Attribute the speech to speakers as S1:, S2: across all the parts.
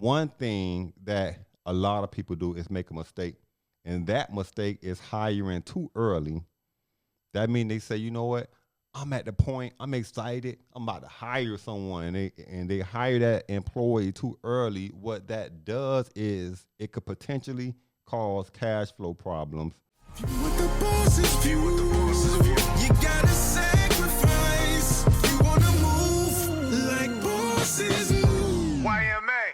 S1: one thing that a lot of people do is make a mistake. And that mistake is hiring too early. That means they say, you know what? I'm at the point, I'm excited, I'm about to hire someone, and they hire that employee too early. What that does is it could potentially cause cash flow problems.
S2: You gotta sacrifice. You wanna move like bosses move.
S3: YMA,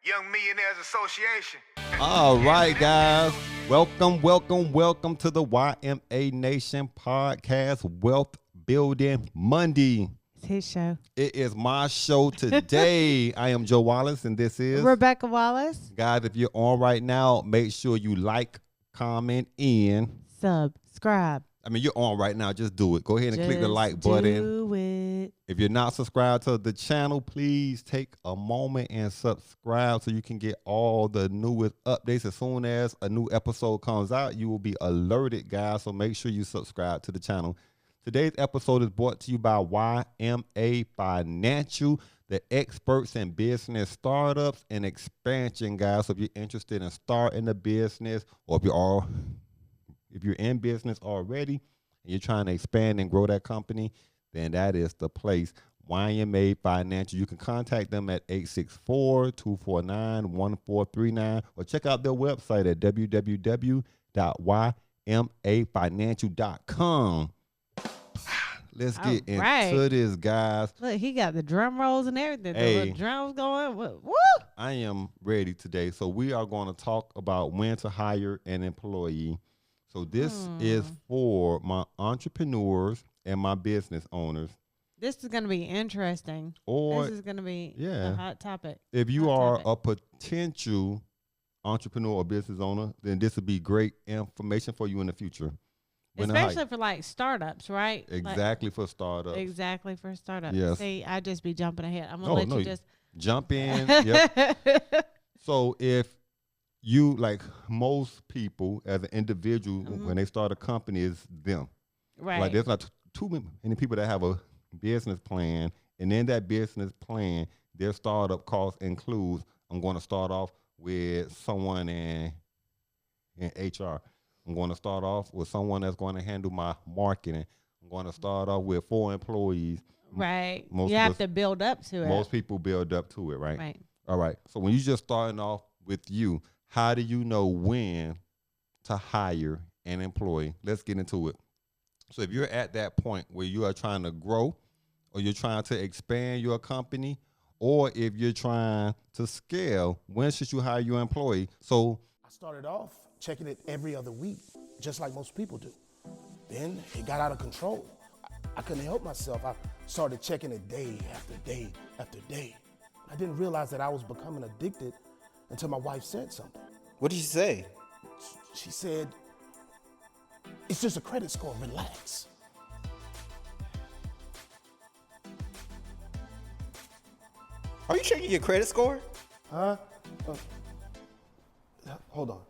S3: Young Millionaires Association.
S1: All right, guys. Welcome to the YMA Nation podcast, Wealth Building Monday.
S4: It's his show.
S1: It is my show today. I am Joe Wallace, and this is
S4: Rebecca Wallace.
S1: Guys, if you're on right now, make sure you like, comment, and
S4: subscribe.
S1: I mean, you're on right now. Just do it. Go ahead and click the like button.
S4: Do it.
S1: If you're not subscribed to the channel, please take a moment and subscribe so you can get all the newest updates. As soon as a new episode comes out, you will be alerted, guys. So make sure you subscribe to the channel. Today's episode is brought to you by YMA Financial, the experts in business startups and expansion, guys. So if you're interested in starting a business, or if you're in business already and you're trying to expand and grow that company, then that is the place. YMA Financial. You can contact them at 864-249-1439 or check out their website at www.ymafinancial.com. Let's get into this, guys.
S4: Look, he got the drum rolls and everything.
S1: Hey,
S4: the little drums going. Woo!
S1: I am ready today. So we are going to talk about when to hire an employee. So this is for my entrepreneurs and my business owners.
S4: This is going to be interesting.
S1: Or
S4: this is going to be a hot topic.
S1: If you are a potential entrepreneur or business owner, then this would be great information for you in the future.
S4: Especially for like startups, right?
S1: Exactly, for startups.
S4: Exactly for startups.
S1: Yes.
S4: See, I just be jumping ahead. I'm going to let you just
S1: jump in. Yep. So if you, like most people as an individual, when they start a company, is them.
S4: Right.
S1: Like there's not too many people that have a business plan, and in that business plan, their startup cost includes, I'm going to start off with someone in HR. I'm going to start off with someone that's going to handle my marketing. I'm going to start off with 4 employees.
S4: Right. You have to build up to it.
S1: Most people build up to it, right?
S4: Right.
S1: All right. So when you're just starting off with you, how do you know when to hire an employee? Let's get into it. So if you're at that point where you are trying to grow, or you're trying to expand your company, or if you're trying to scale, when should you hire your employee? So
S5: I started off checking it every other week, just like most people do. Then it got out of control. I couldn't help myself. I started checking it day after day after day. I didn't realize that I was becoming addicted until my wife said something.
S6: What did she say?
S5: She said, "It's just a credit score, relax."
S6: Are you checking your credit score?
S5: Huh? Hold on.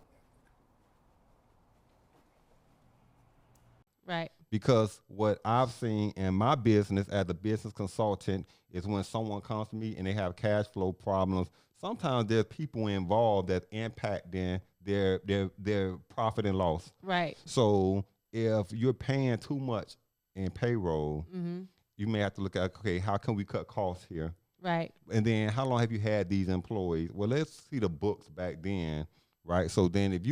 S4: Right.
S1: Because what I've seen in my business as a business consultant is when someone comes to me and they have cash flow problems, sometimes there's people involved that impacting their profit and loss.
S4: Right.
S1: So if you're paying too much in payroll, you may have to look at, okay, how can we cut costs here?
S4: Right.
S1: And then how long have you had these employees? Well, let's see the books back then, right? So then if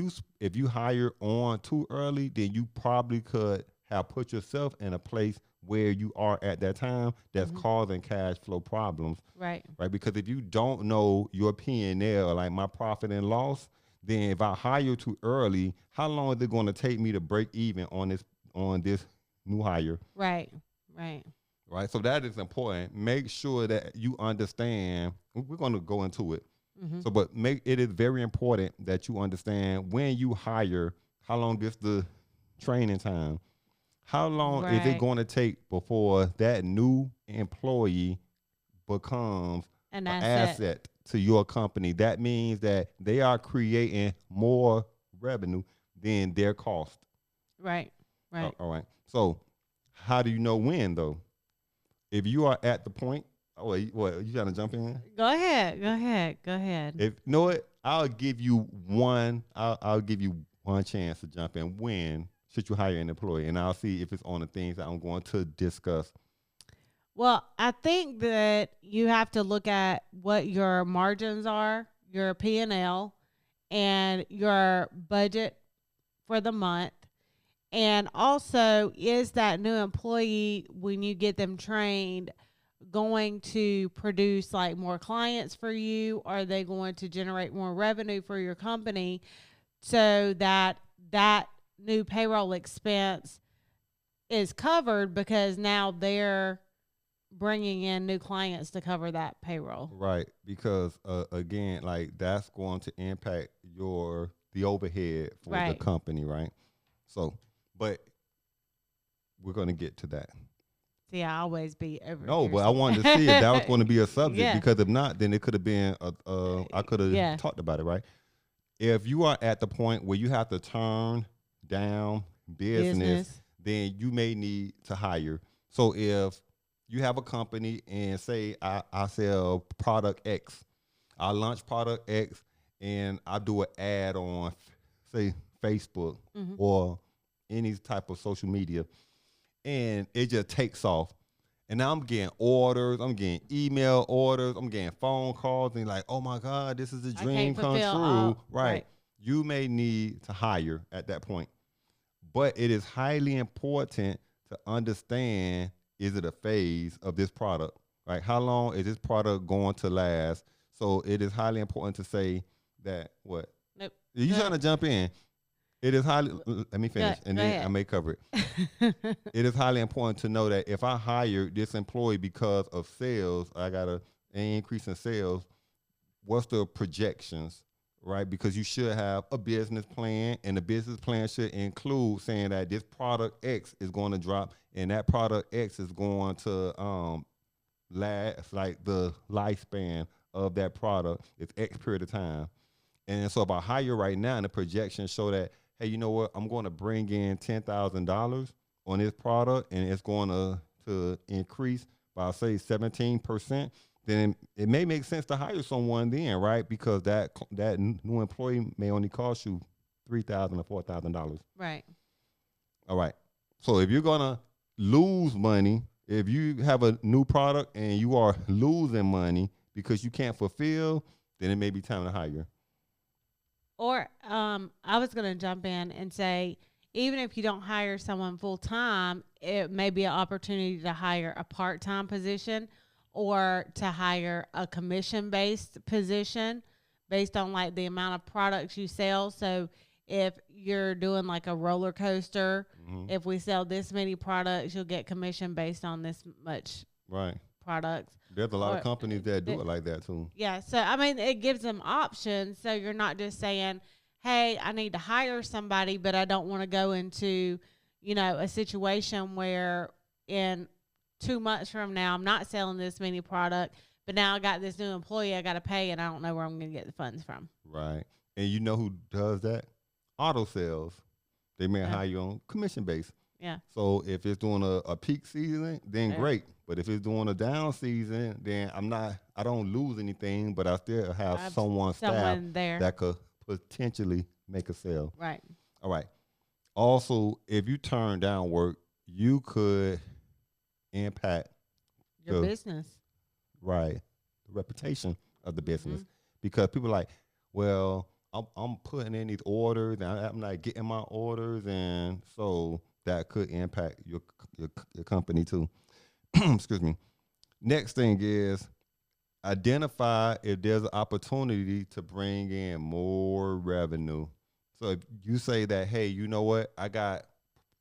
S1: you hire on too early, then you probably could have put yourself in a place where you are at that time that's causing cash flow problems.
S4: Right.
S1: Right. Because if you don't know your P&L, like my profit and loss, then if I hire too early, how long is it going to take me to break even on this new hire?
S4: Right. Right.
S1: Right. So that is important. Make sure that you understand. We're going to go into it. So, but it is very important that you understand when you hire, how long is the training time? How long is it going to take before that new employee becomes an asset to your company? That means that they are creating more revenue than their cost.
S4: Right. Right.
S1: All right. So how do you know when, though? If you are at the point Oh, what? You trying to jump in?
S4: Go ahead.
S1: If you know what, I'll give you one. I'll give you one chance to jump in. When should you hire an employee? And I'll see if it's on the things that I'm going to discuss.
S4: Well, I think that you have to look at what your margins are, your P&L, and your budget for the month. And also, is that new employee, when you get them trained, going to produce like more clients for you? Are they going to generate more revenue for your company so that that new payroll expense is covered because now they're bringing in new clients to cover that payroll?
S1: Right, because again, like that's going to impact the overhead for the company, right? So, but we're going to get to that.
S4: See, I always be over.
S1: No, but I wanted to see if that was going to be a subject because if not, then it could have been. I could have talked about it, right? If you are at the point where you have to turn down business, then you may need to hire. So if you have a company and say I sell product X, I launch product X and I do an ad on, say, Facebook or any type of social media, and it just takes off. And now I'm getting orders, I'm getting email orders, I'm getting phone calls, and like, oh my God, this is a dream come true. Right. You may need to hire at that point. But it is highly important to understand, is it a phase of this product? Right? How long is this product going to last? So it is highly important to say that what?
S4: Nope.
S1: You trying to jump in? It is highly, let me finish, and then I may cover it. It is highly important to know that if I hire this employee because of sales, I got an increase in sales, what's the projections, right? Because you should have a business plan, and the business plan should include saying that this product X is going to drop, and that product X is going to last, like the lifespan of that product is X period of time. And so if I hire right now and the projections show that, hey, you know what, I'm going to bring in $10,000 on this product and it's going to increase by, say, 17%, then it may make sense to hire someone then, right? Because that new employee may only cost you $3,000 or $4,000.
S4: Right.
S1: All right. So if you're going to lose money, if you have a new product and you are losing money because you can't fulfill, then it may be time to hire.
S4: Or I was going to jump in and say, even if you don't hire someone full time, it may be an opportunity to hire a part-time position or to hire a commission-based position based on like the amount of products you sell. So if you're doing like a roller coaster, if we sell this many products, you'll get commission based on this much products.
S1: There's a lot of companies that do it like that too.
S4: Yeah. So, I mean, it gives them options. So you're not just saying, hey, I need to hire somebody, but I don't want to go into, you know, a situation where in 2 months from now, I'm not selling this many products, but now I got this new employee I got to pay and I don't know where I'm going to get the funds from.
S1: Right. And you know who does that? Auto sales. They may hire you on commission base.
S4: Yeah.
S1: So if it's doing a peak season, then great. But if it's doing a down season, then I don't lose anything, but I still have someone staff
S4: there
S1: that could potentially make a sale.
S4: Right.
S1: All right. Also, if you turn down work, you could impact
S4: your business.
S1: Right. The reputation of the business. Because people are like, well, I'm putting in these orders and I'm not getting my orders, and so that could impact your company too. Excuse me. Next thing is identify if there's an opportunity to bring in more revenue. So if you say that, hey, you know what, I got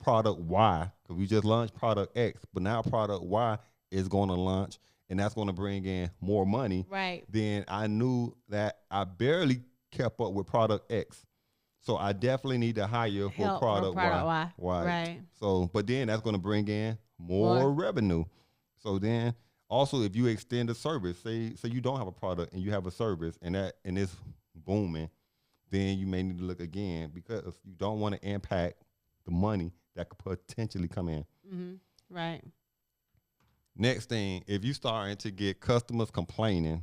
S1: product Y, because we just launched product X, but now product Y is going to launch and that's going to bring in more money.
S4: Right.
S1: Then I knew that I barely kept up with product X. So I definitely need to hire for product Y.
S4: Right.
S1: So, but then that's going to bring in more revenue. So then also if you extend a service, say you don't have a product and you have a service and it's booming, then you may need to look again because you don't want to impact the money that could potentially come in.
S4: Right.
S1: Next thing, if you starting to get customers complaining,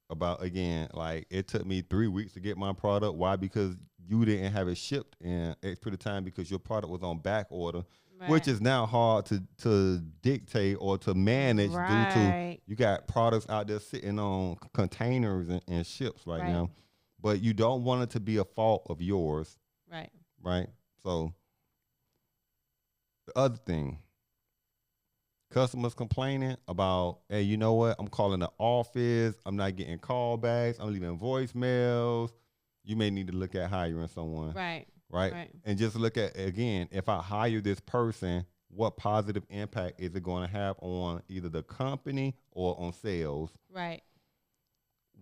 S1: about again, like it took me 3 weeks to get my product. Why? Because you didn't have it shipped in expedited time because your product was on back order, which is now hard to dictate or to manage due to you got products out there sitting on containers and ships right now. But you don't want it to be a fault of yours. Right. So the other thing, customers complaining about, hey, you know what? I'm calling the office. I'm not getting callbacks. I'm leaving voicemails. You may need to look at hiring someone. Right. And just look at, again, if I hire this person, what positive impact is it going to have on either the company or on sales?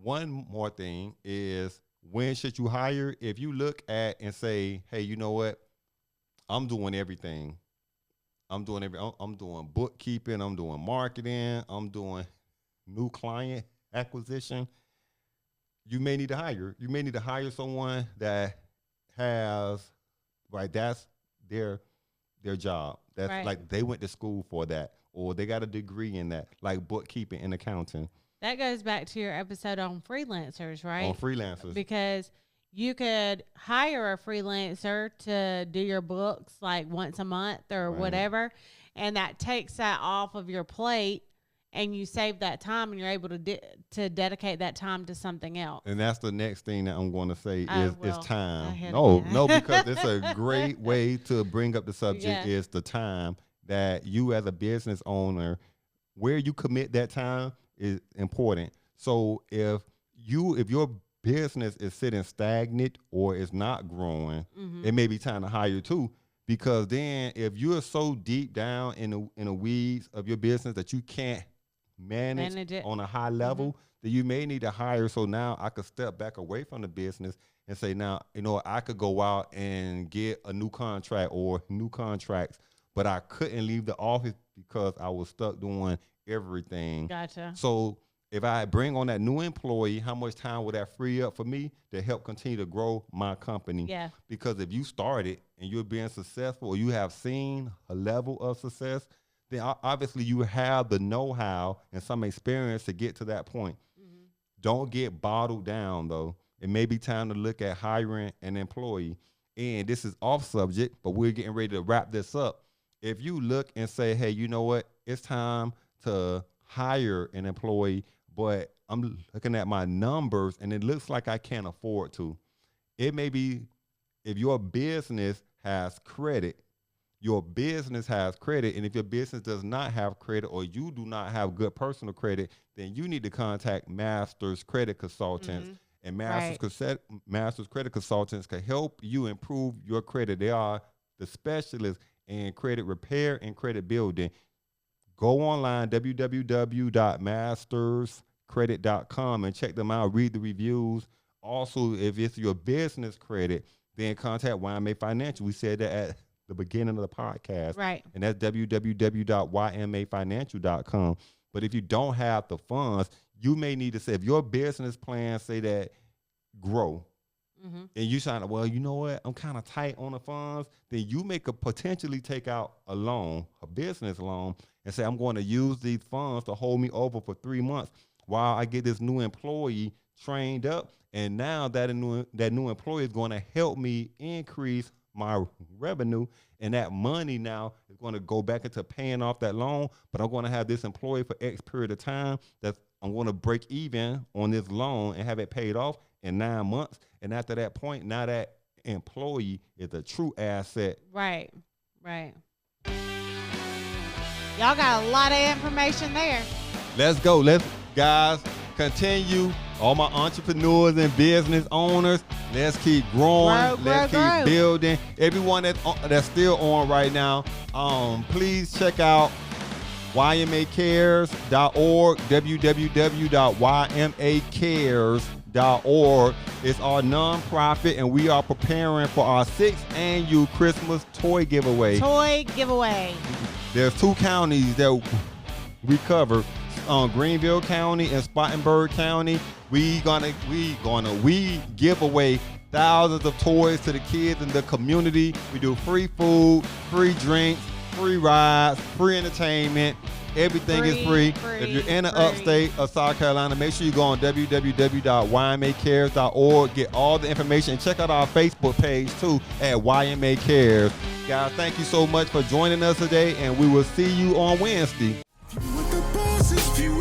S1: One more thing is, when should you hire? If you look at and say, hey, you know what? I'm doing everything. I'm doing bookkeeping. I'm doing marketing. I'm doing new client acquisition. You may need to hire. You may need to hire someone that has, that's their job. That's like they went to school for that, or they got a degree in that, like bookkeeping and accounting.
S4: That goes back to your episode on freelancers, right?
S1: On freelancers.
S4: Because you could hire a freelancer to do your books like once a month or whatever, and that takes that off of your plate, and you save that time, and you're able to dedicate that time to something else.
S1: And that's the next thing that I'm going to say is time. No, because it's a great way to bring up the subject is the time that you as a business owner, where you commit that time is important. So if your business is sitting stagnant or is not growing, it may be time to hire too. Because then if you're so deep down in the weeds of your business that you can't manage it on a high level, then you may need to hire. So now I could step back away from the business and say, now, I could go out and get a new contract or new contracts, but I couldn't leave the office because I was stuck doing everything.
S4: Gotcha.
S1: So if I bring on that new employee, how much time would that free up for me to help continue to grow my company?
S4: Yeah.
S1: Because if you started and you're being successful, or you have seen a level of success, then obviously you have the know-how and some experience to get to that point. Don't get bottled down, though. It may be time to look at hiring an employee. And this is off subject, but we're getting ready to wrap this up. If you look and say, hey, you know what? It's time to hire an employee, but I'm looking at my numbers and it looks like I can't afford to. It may be, if your business has credit, and if your business does not have credit, or you do not have good personal credit, then you need to contact Masters Credit Consultants. And Masters Credit Consultants can help you improve your credit. They are the specialists in credit repair and credit building. Go online, www.masterscredit.com, and check them out. Read the reviews. Also, if it's your business credit, then contact YMA Financial. We said that at the beginning of the podcast. And that's www.ymafinancial.com. But if you don't have the funds, you may need to say, if your business plan say that grow, and you sign up, well, you know what, I'm kind of tight on the funds, then you may could potentially take out a loan, a business loan, and say, I'm going to use these funds to hold me over for 3 months while I get this new employee trained up. And now that new employee is going to help me increase my revenue, and that money now is going to go back into paying off that loan. But I'm going to have this employee for X period of time that I'm going to break even on this loan and have it paid off in 9 months. And after that point, now that employee is a true asset.
S4: Right. Y'all got a lot of information there.
S1: Let's go. Let's, guys, continue. All my entrepreneurs and business owners, let's keep growing. Let's keep building. Everyone that's still on right now, please check out YMAcares.org, www.ymacares.org. It's our nonprofit, and we are preparing for our 6th annual Christmas toy giveaway. There's 2 counties that we cover, Greenville County and Spartanburg County. We give away thousands of toys to the kids in the community. We do free food, free drinks, free rides, free entertainment. Everything is free. If you're in the upstate of South Carolina, make sure you go on www.ymacares.org, get all the information, and check out our Facebook page too at YMA Cares. Guys, thank you so much for joining us today, and we will see you on Wednesday.
S2: With the boss's view,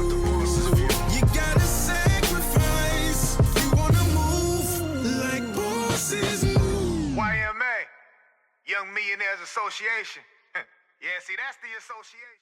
S2: you gotta sacrifice. You wanna move like bosses move.
S3: YMA, Young Millionaires Association. Yeah, see, that's the association.